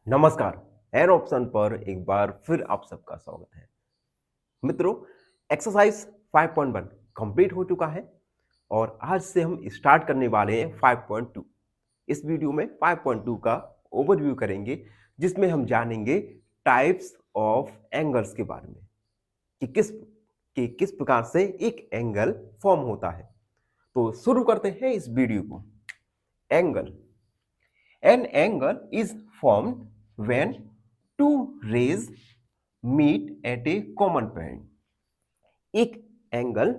नमस्कार। An option पर एक बार फिर आप सबका स्वागत है। मित्रों, एक्सरसाइज 5.1 कंप्लीट हो चुका है और आज से हम स्टार्ट करने वाले हैं 5.2। इस वीडियो में 5.2 का ओवरव्यू करेंगे, जिसमें हम जानेंगे टाइप्स ऑफ एंगल्स के बारे में कि किस प्रकार से एक एंगल फॉर्म होता है। तो शुरू करते हैं इस वीडियो को। Angle. An angle is formed when two rays meet at a common point. एक एंगल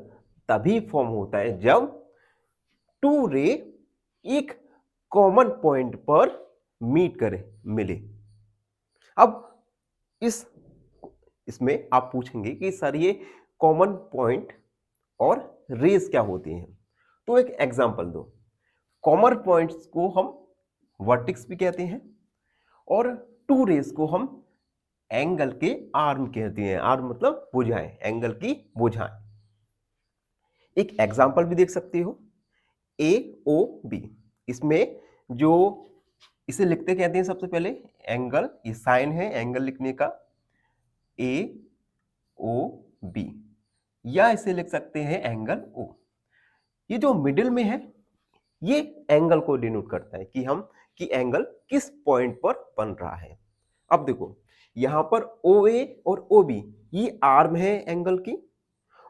तभी फॉर्म होता है जब टू रे एक कॉमन पॉइंट पर मीट करे, मिले। अब इस इसमें आप पूछेंगे कि सर ये कॉमन पॉइंट और रेस क्या होती हैं। तो एक एग्जांपल दो। कॉमन पॉइंट्स को हम वर्टिक्स भी कहते हैं और टू रेस को हम एंगल के आर्म कहते हैं। आर्म मतलब भुजाएं, एंगल की भुजाएं। एक एग्जांपल भी देख सकते हो, ए ओ बी। इसमें जो इसे लिखते कहते हैं, सबसे पहले एंगल, ये साइन है एंगल लिखने का, ए ओ बी, या इसे लिख सकते हैं एंगल ओ। ये जो मिडिल में है ये एंगल को डिनोट करता है कि एंगल किस पॉइंट पर बन रहा है। अब देखो, यहां पर ओ ए और ओ बी ये आर्म है एंगल की,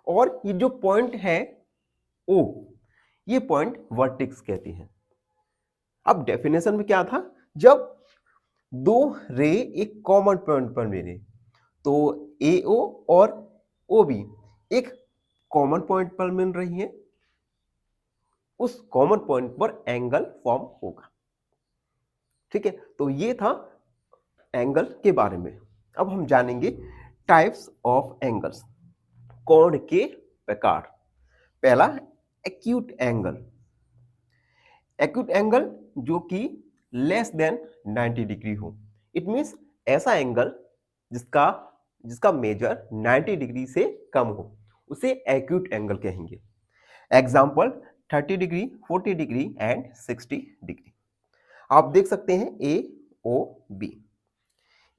और ये जो पॉइंट है ओ, ये पॉइंट वर्टेक्स कहती है। अब डेफिनेशन में क्या था, जब दो रे एक कॉमन पॉइंट पर मिले तो ए ओ और ओ बी एक कॉमन पॉइंट पर मिल रही है, उस कॉमन पॉइंट पर एंगल फॉर्म होगा। ठीक है, तो ये था एंगल के बारे में। अब हम जानेंगे टाइप्स ऑफ एंगल्स, कोण के प्रकार। पहला, एक्यूट एंगल। एक्यूट एंगल जो कि लेस देन 90 डिग्री हो। इट मींस ऐसा एंगल जिसका जिसका मेजर 90 डिग्री से कम हो, उसे एक्यूट एंगल कहेंगे। Example 30 degree, 40 degree and 60 degree. आप देख सकते हैं ए ओ बी।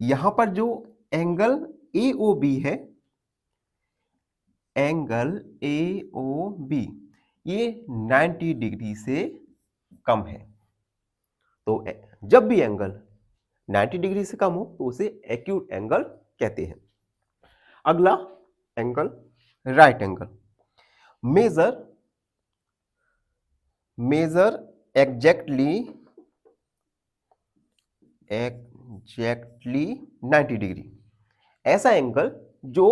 यहां पर जो एंगल ए ओ बी है, एंगल ए ओ बी, ये 90 डिग्री से कम है। तो जब भी एंगल 90 डिग्री से कम हो तो उसे एक्यूट एंगल कहते हैं। अगला angle, right angle. Measure measure exactly 90 degree. ऐसा एंगल जो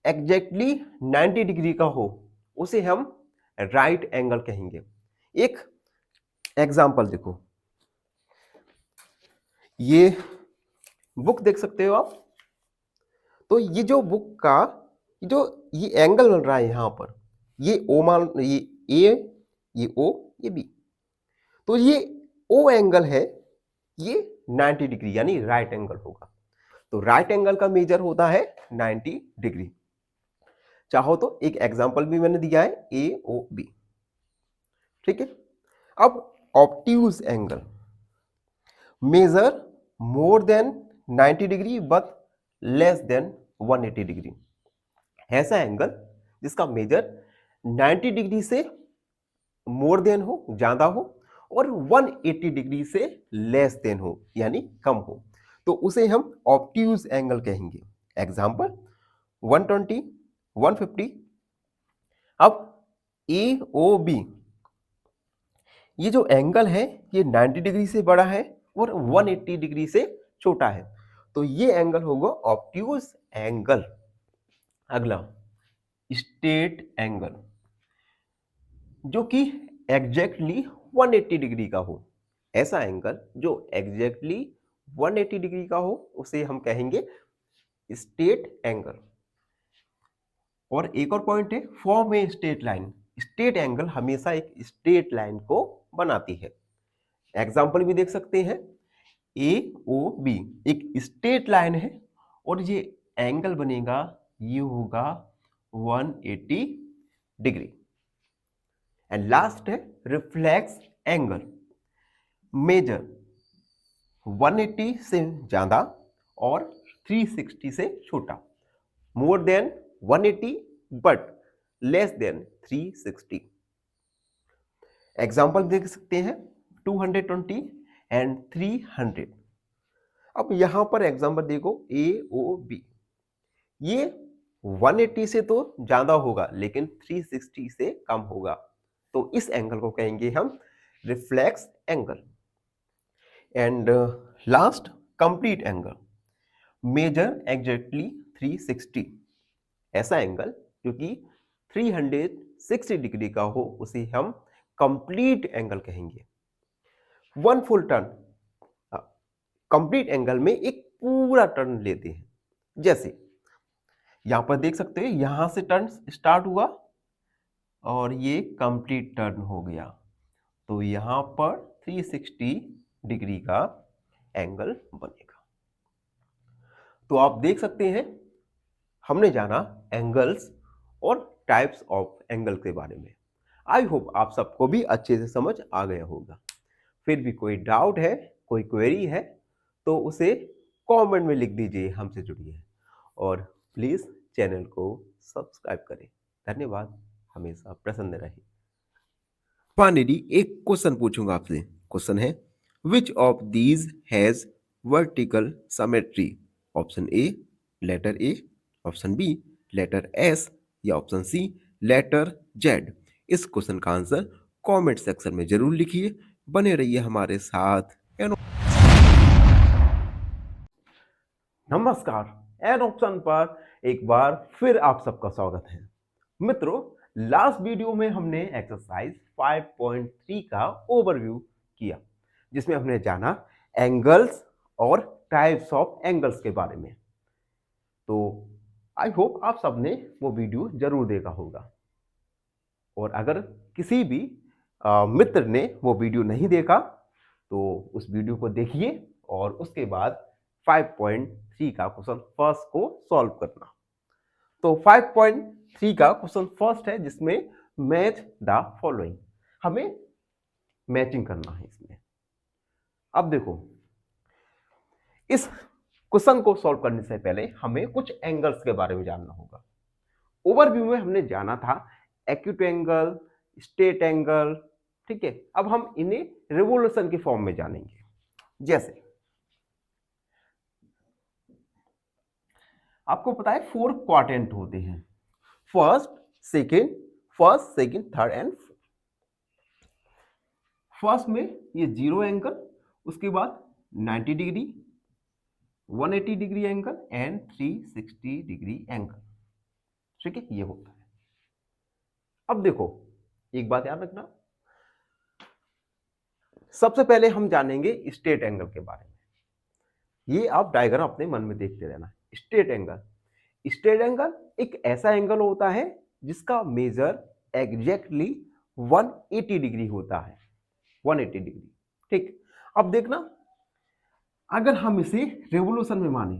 एग्जैक्टली 90 डिग्री का हो उसे हम राइट एंगल कहेंगे। एक एग्जांपल देखो, ये बुक देख सकते हो आप। तो ये जो बुक का जो ये एंगल बन रहा है यहां पर, ये ओ मान, ये ए, ये ओ, ये बी। तो ये ओ एंगल है, ये 90 डिग्री यानी राइट एंगल होगा। तो राइट एंगल का मेजर होता है 90 डिग्री। चाहो तो एक एग्जांपल भी मैंने दिया है, ए ओ बी। ठीक है, अब obtuse angle. Measure more than 90 degree but less than 180 degree. ऐसा एंगल जिसका मेजर 90 डिग्री से मोर देन हो, ज्यादा हो, और 180 डिग्री से लेस देन हो यानी कम हो, तो उसे हम ऑब्ट्यूज एंगल कहेंगे। एग्जांपल 120, 150। अब ए ओ बी, ये जो एंगल है ये 90 डिग्री से बड़ा है और 180 डिग्री से छोटा है, तो ये एंगल होगा ऑब्ट्यूज एंगल। अगला, स्ट्रेट एंगल, जो कि एग्जैक्टली 180 डिग्री का हो। ऐसा एंगल जो एग्जैक्टली 180 डिग्री का हो उसे हम कहेंगे स्ट्रेट एंगल। और एक और पॉइंट है, form a straight line. Straight angle हमेशा एक स्ट्रेट लाइन को बनाती है। एग्जांपल भी देख सकते हैं, ए ओ बी एक स्ट्रेट लाइन है और ये एंगल बनेगा, ये होगा 180 डिग्री। एंड लास्ट है रिफ्लेक्स एंगल। मेजर 180 से ज़्यादा और 360 से छोटा। More than 180 but less then 360। Example देख सकते हैं 220 एंड 300। अब यहां पर एग्जाम्पल देखो ए ओ बी, ये 180 से तो ज्यादा होगा लेकिन 360 से कम होगा, तो इस एंगल को कहेंगे हम reflex angle. And last complete angle, measure exactly 360। ऐसा एंगल जो कि 360 डिग्री का हो उसे हम कंप्लीट एंगल कहेंगे। One full turn, complete angle में एक पूरा टर्न लेते हैं। जैसे यहां पर देख सकते हैं, यहां से टर्न स्टार्ट हुआ और ये कंप्लीट टर्न हो गया, तो यहां पर 360 डिग्री का एंगल बनेगा। तो आप देख सकते हैं हमने जाना एंगल्स और टाइप्स ऑफ एंगल के बारे में। आई होप आप सबको भी अच्छे से समझ आ गया होगा। फिर भी कोई डाउट है, कोई क्वेरी है तो उसे कमेंट में लिख दीजिए, हमसे जुड़िए और प्लीज़ चैनल को सब्सक्राइब करें। धन्यवाद, हमेशा प्रसन्न रहें। फाइनली एक क्वेश्चन पूछूंगा आपसे। क्वेश्चन है which of these has vertical symmetry? Option A letter A, option B letter S या ऑप्शन सी लेटर जेड। इस क्वेश्चन का आंसर कमेंट सेक्शन में जरूर लिखिए। बने रहिए हमारे साथ। नमस्कार, एन ऑप्शन पर एक बार फिर आप सबका स्वागत है। मित्रों, लास्ट वीडियो में हमने एक्सरसाइज 5.3 का ओवरव्यू किया, जिसमें हमने जाना एंगल्स और टाइप्स ऑफ एंगल्स के बारे में। तो आई होप आप सबने वो वीडियो जरूर देखा होगा, और अगर किसी भी मित्र ने वो वीडियो नहीं देखा तो उस वीडियो को देखिए और उसके बाद 5.3 का क्वेश्चन फर्स्ट को सॉल्व करना। तो 5.3 का क्वेश्चन फर्स्ट है, जिसमें मैच द फॉलोइंग, हमें मैचिंग करना है इसमें। अब देखो, इस क्वेश्चन को सॉल्व करने से पहले हमें कुछ एंगल्स के बारे में जानना होगा। ओवरव्यू में हमने जाना था एक्यूट एंगल, स्ट्रेट एंगल, ठीक है। अब हम इन्हें रिवोल्यूशन के फॉर्म में जानेंगे। जैसे आपको पता है 4 क्वाड्रेंट होते हैं, first second third and fourth. First में ये 0 एंगल, उसके बाद 90 degree, 180 degree angle and 360 degree angle, ठीक है, ये होता है। अब देखो, एक बात याद रखना, सबसे पहले हम जानेंगे स्ट्रेट एंगल के बारे में। ये आप डायग्राम अपने मन में देखते रहना। स्ट्रेट एंगल एक ऐसा एंगल होता है जिसका मेजर एग्जैक्टली 180 डिग्री होता है, 180 डिग्री, ठीक। अब देखना, अगर हम इसे रेवोल्यूशन में माने,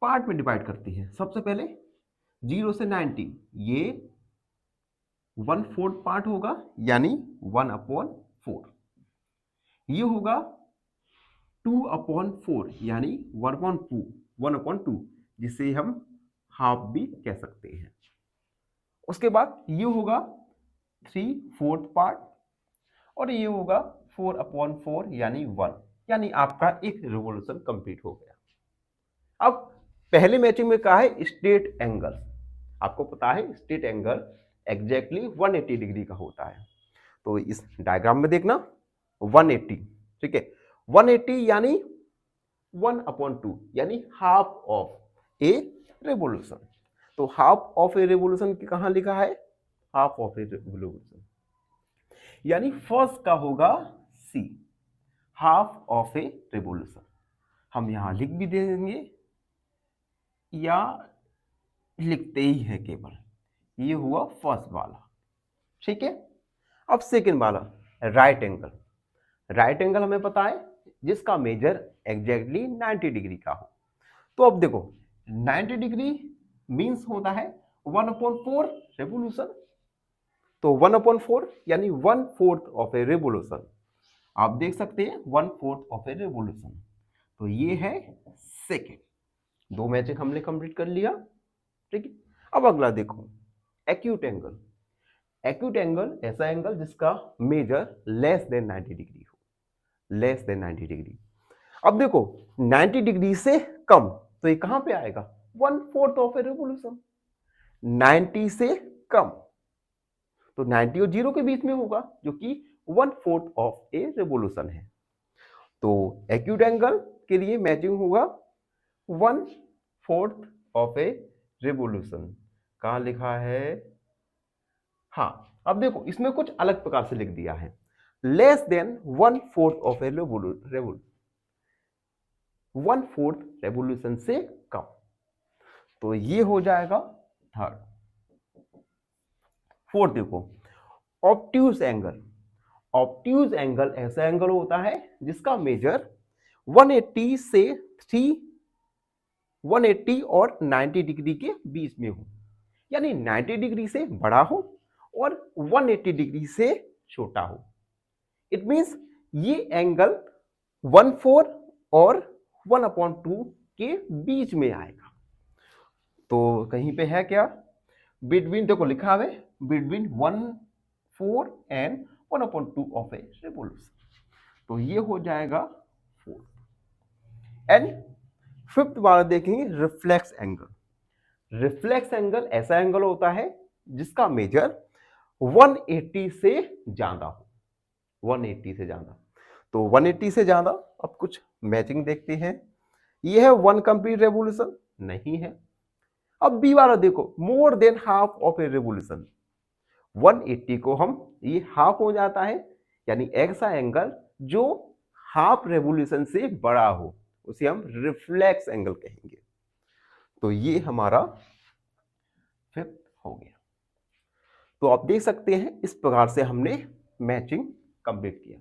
पार्ट में डिवाइड करते हैं। सबसे पहले 0 से 90, ये 1/4 पार्ट होगा, यानी 1/4। ये होगा 2/4, यानी 1/2, जिसे हम हाफ भी कह सकते हैं। उसके बाद ये होगा 3/4 पार्ट, और ये होगा 4/4, यानी 1, यानी आपका एक रिवोल्यूशन कंप्लीट हो गया। अब पहले मैचिंग में कहा है स्ट्रेट एंगल। आपको पता है स्ट्रेट एंगल एग्जैक्टली 180 डिग्री का होता है। तो इस डायग्राम में देखना 180, ठीक है, 180 यानी 1/2, यानी हाफ ऑफ ए रेवोल्यूशन। तो हाफ ऑफ ए रेवोल्यूशन कहां लिखा है? हाफ ऑफ ए रेवोल्यूशन, यानी फर्स्ट का होगा सी, हाफ ऑफ ए रेवोल्यूशन। हम यहां लिख भी देंगे या लिखते ही है केवल, ये हुआ फर्स्ट वाला, ठीक है। अब सेकंड वाला राइट एंगल हमें पता है जिसका मेजर एग्जैक्टली 90 डिग्री का हो। तो अब देखो 90 डिग्री मींस होता है 1/4 रेवोल्यूशन। तो 1/4 यानी 1/4 ऑफ ए रेवोल्यूशन। आप देख सकते हैं 1/4 ऑफ ए रेवोल्यूशन। तो ये है सेकेंड। 2 मैजिक हमने कंप्लीट कर लिया। ठीक है, अब अगला देखो एक्यूट एंगल। एक्यूट एंगल ऐसा एंगल जिसका मेजर लेस देन 90 डिग्री हो, लेस देन 90 डिग्री। अब देखो 90 डिग्री से कम, तो ये कहां पे आएगा? 1/4 ऑफ ए रेवोल्यूशन। 90 से कम तो 90 और 0 के बीच में होगा, जो कि 1/4 ऑफ ए रेवोल्यूशन है। तो एक्यूट एंगल के लिए मैचिंग होगा 1/4 ऑफ ए रेवोल्यूशन। कहां लिखा है? हाँ, अब देखो इसमें कुछ अलग प्रकार से लिख दिया है, less than 1/4 of A revolution, 1/4 revolution से कम। तो ये हो जाएगा थर्ड। फोर्थ देखो ऑब्ट्यूज एंगल। ऑब्ट्यूज एंगल ऐसा एंगल होता है जिसका मेजर 180 से 180 और 90 डिग्री के बीच में हो, यानी 90 डिग्री से बड़ा हो और 180 डिग्री से छोटा हो। इट मींस ये एंगल 1/4 और 1/2 के बीच में आएगा। तो कहीं पे है क्या? बिटवीन, देखो लिखा है between 1/4 and 1/2 of A revolution. तो ये हो जाएगा 4। एंड फिफ्थ वाला देखेंगे रिफ्लेक्स एंगल। रिफ्लेक्स एंगल ऐसा एंगल होता है जिसका मेजर 180 से ज्यादा हो, 180 से ज्यादा। तो 180 से ज्यादा, अब कुछ मैचिंग देखते हैं। ये है 1 कंप्लीट रेवोल्यूशन, नहीं है। अब बी वाला देखो more than half of A revolution. 180 को हम, ये हाफ हो जाता है, यानी ऐसा एंगल जो हाफ रेवोल्यूशन से बड़ा हो उसे हम रिफ्लेक्स एंगल कहेंगे। तो ये हमारा फिफ्थ हो गया। तो आप देख सकते हैं इस प्रकार से हमने मैचिंग कंप्लीट किया।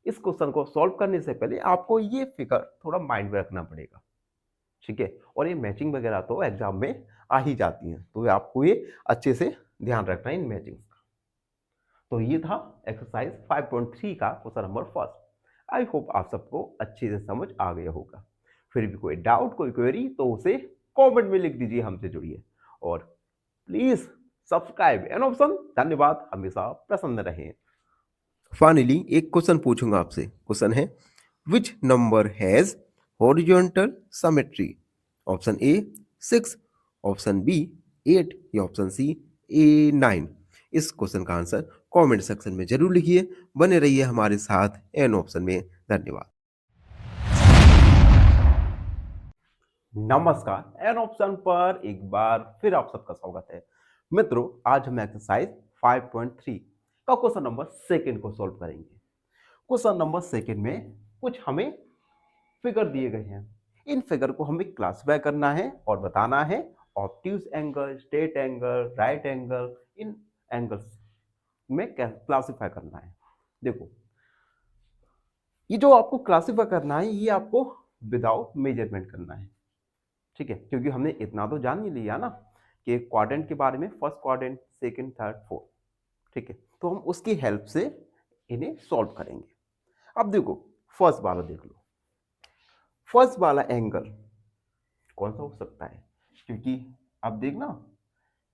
इस क्वेश्चन को सॉल्व करने से पहले आपको ये फिगर थोड़ा माइंड में रखना पड़ेगा, ठीक है। और ये मैचिंग वगैरह तो एग्जाम में आ ही जाती हैं, तो आपको ये अच्छे से ध्यान रखना है इन मैचिंग का। तो ये था एक्सरसाइज 5.3 का question number first. I hope आप सबको अच्छे से समझ आ गया होगा। फिर भी कोई डाउट, कोई क्वेरी तो उसे कमेंट में लिख दीजिए, हमसे जुड़िए और प्लीज सब्सक्राइब एन ऑप्शन। धन्यवाद, हमेशा प्रसन्न रहें। फाइनली एक क्वेश्चन पूछूंगा आपसे। क्वेश्चन है which number has horizontal symmetry? Option A 6, option B 8 या ऑप्शन सी 9। इस क्वेश्चन का आंसर कमेंट सेक्शन में जरूर लिखिए। बने रहिए हमारे साथ एन ऑप्शन में। धन्यवाद। नमस्कार, एन ऑप्शन पर एक बार फिर आप सबका स्वागत है। मित्रों, आज हम एक्सरसाइज 5.3 का क्वेश्चन नंबर सेकंड को सॉल्व करेंगे। क्वेश्चन नंबर सेकंड में कुछ हमें फिगर दिए गए हैं। इन फिगर को हमें क्लासिफाई करना है और बताना है obtuse angle, straight angle, right angle, इन एंगल्स में क्लासिफाई करना है। देखो ये जो आपको क्लासिफाई करना है, ये आपको विदाउट मेजरमेंट करना है, ठीक है। क्योंकि हमने इतना तो जान ही लिया ना कि क्वाड्रेंट के बारे में, first quadrant, second, third, fourth, ठीक है। तो हम उसकी हेल्प से इन्हें सॉल्व करेंगे। अब देखो फर्स्ट वाला देख लो। फर्स्ट वाला एंगल कौन सा हो सकता है? क्योंकि अब देखना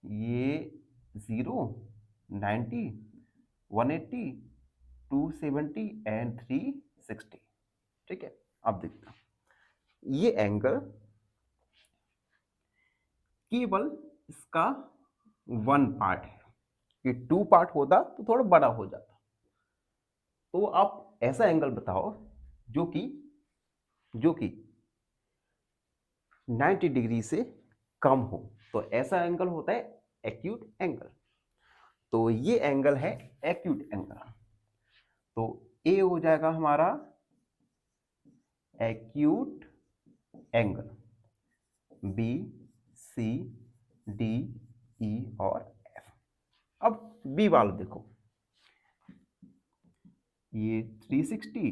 ये 0, 90, 180, 270 एंड 360, ठीक है। अब देखना ये एंगल केवल इसका 1 पार्ट है, कि 2 पार्ट होता तो थोड़ा बड़ा हो जाता। तो आप ऐसा एंगल बताओ जो कि 90 डिग्री से कम हो। तो ऐसा एंगल होता है एक्यूट एंगल। तो ये एंगल है एक्यूट एंगल। तो ए हो जाएगा हमारा एक्यूट एंगल, बी, सी, डी, ई और एफ। अब बी वाला देखो, ये 360,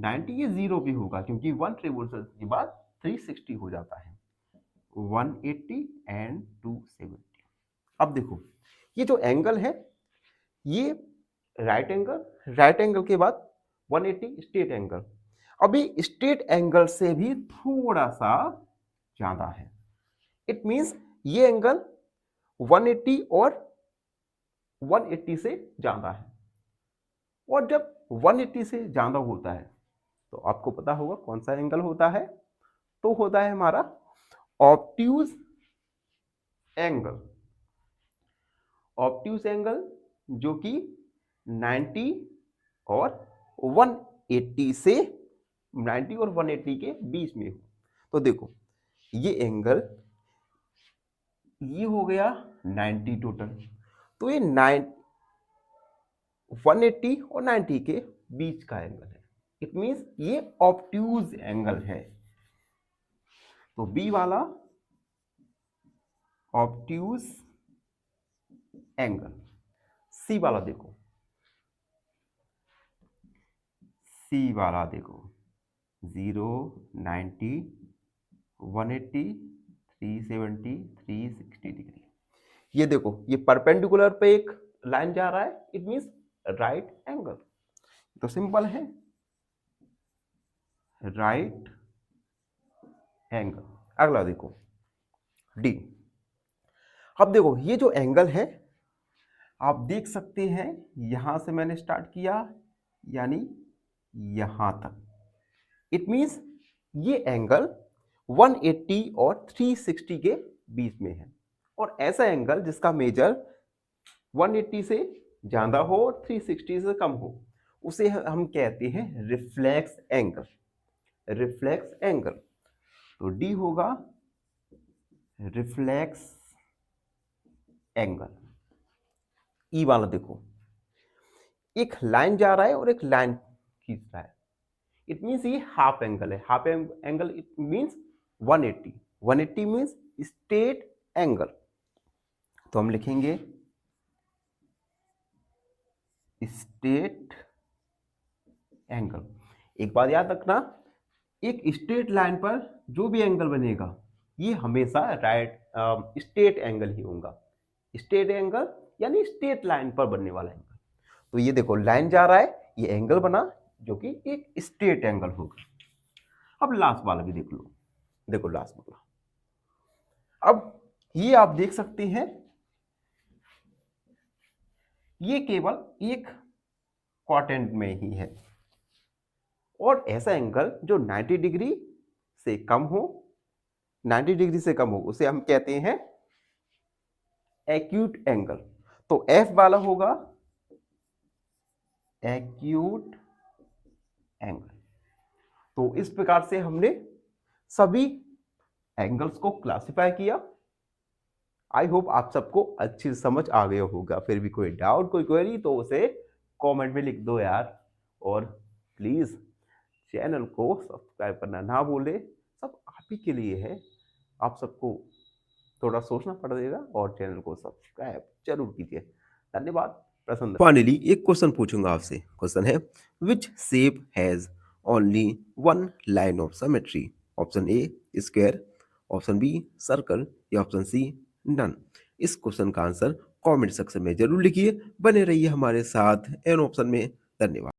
90, ये 0 भी होगा क्योंकि 1 रिवोल्यूशन के बाद 360 हो जाता है, 180 एंड 270। अब देखो ये जो एंगल है ये राइट एंगल, राइट एंगल के बाद 180 स्ट्रेट एंगल। अभी स्ट्रेट एंगल से भी थोड़ा सा ज्यादा है। इट मींस ये एंगल 180 और 180 से ज्यादा है। और जब 180 से ज्यादा होता है तो आपको पता होगा कौन सा एंगल होता है, तो होता है हमारा ऑब्ट्यूज एंगल। ऑब्ट्यूज एंगल जो कि 90 और 180 से 90 और 180 के बीच में हो। तो देखो ये एंगल, ये हो गया 90 टोटल, तो ये 180 और 90 के बीच का एंगल है। इट मींस ये ऑब्ट्यूज एंगल है। तो बी वाला ऑब्ट्यूज एंगल। सी वाला देखो, सी वाला देखो 0, 90, 180, 370, 360 डिग्री। ये देखो ये परपेंडिकुलर पे एक लाइन जा रहा है, इट मींस राइट एंगल। तो सिंपल है, राइट एंगल। अगला देखो डी। अब देखो ये जो एंगल है आप देख सकते हैं, यहां से मैंने स्टार्ट किया यानी यहां तक। इट मींस ये एंगल 180 और 360 के बीच में है। और ऐसा एंगल जिसका मेजर 180 से ज्यादा हो और 360 से कम हो, उसे हम कहते हैं रिफ्लेक्स एंगल। Reflex angle. तो डी होगा रिफ्लेक्स एंगल। ई वाला देखो एक लाइन जा रहा है और एक लाइन खींच रहा है, इट मींस ये हाफ एंगल है। Half angle it means 180। 180 means straight angle. तो हम लिखेंगे स्ट्रेट एंगल। एक बात याद रखना, एक स्ट्रेट लाइन पर जो भी एंगल बनेगा ये हमेशा राइट स्ट्रेट एंगल ही होगा। स्ट्रेट एंगल यानी स्ट्रेट लाइन पर बनने वाला एंगल। तो ये देखो लाइन जा रहा है, ये एंगल बना जो कि एक स्ट्रेट एंगल होगा। अब लास्ट वाला भी देख लो, देखो लास्ट वाला। अब ये आप देख सकते हैं ये केवल एक क्वाड्रेंट में ही है। और ऐसा एंगल जो 90 डिग्री से कम हो, 90 डिग्री से कम हो, उसे हम कहते हैं एक्यूट एंगल। तो एफ वाला होगा एक्यूट एंगल। तो इस प्रकार से हमने सभी एंगल्स को क्लासिफाई किया। आई होप आप सबको अच्छी समझ आ गया होगा। फिर भी कोई डाउट, कोई क्वेरी तो उसे कमेंट में लिख दो यार। और प्लीज चैनल को सब्सक्राइब करना ना भूले, सब आप ही के लिए है। आप सबको थोड़ा सोचना पड़ेगा और चैनल को सब्सक्राइब जरूर कीजिए। धन्यवाद। प्रसन्न। फाइनली एक क्वेश्चन पूछूंगा आपसे। क्वेश्चन है which shape has only one line of symmetry? Option A square, option B circle या ऑप्शन सी नन। इस क्वेश्चन का आंसर कमेंट सेक्शन में जरूर लिखिए। बने रहिए हमारे साथ एन ऑप्शन में। धन्यवाद।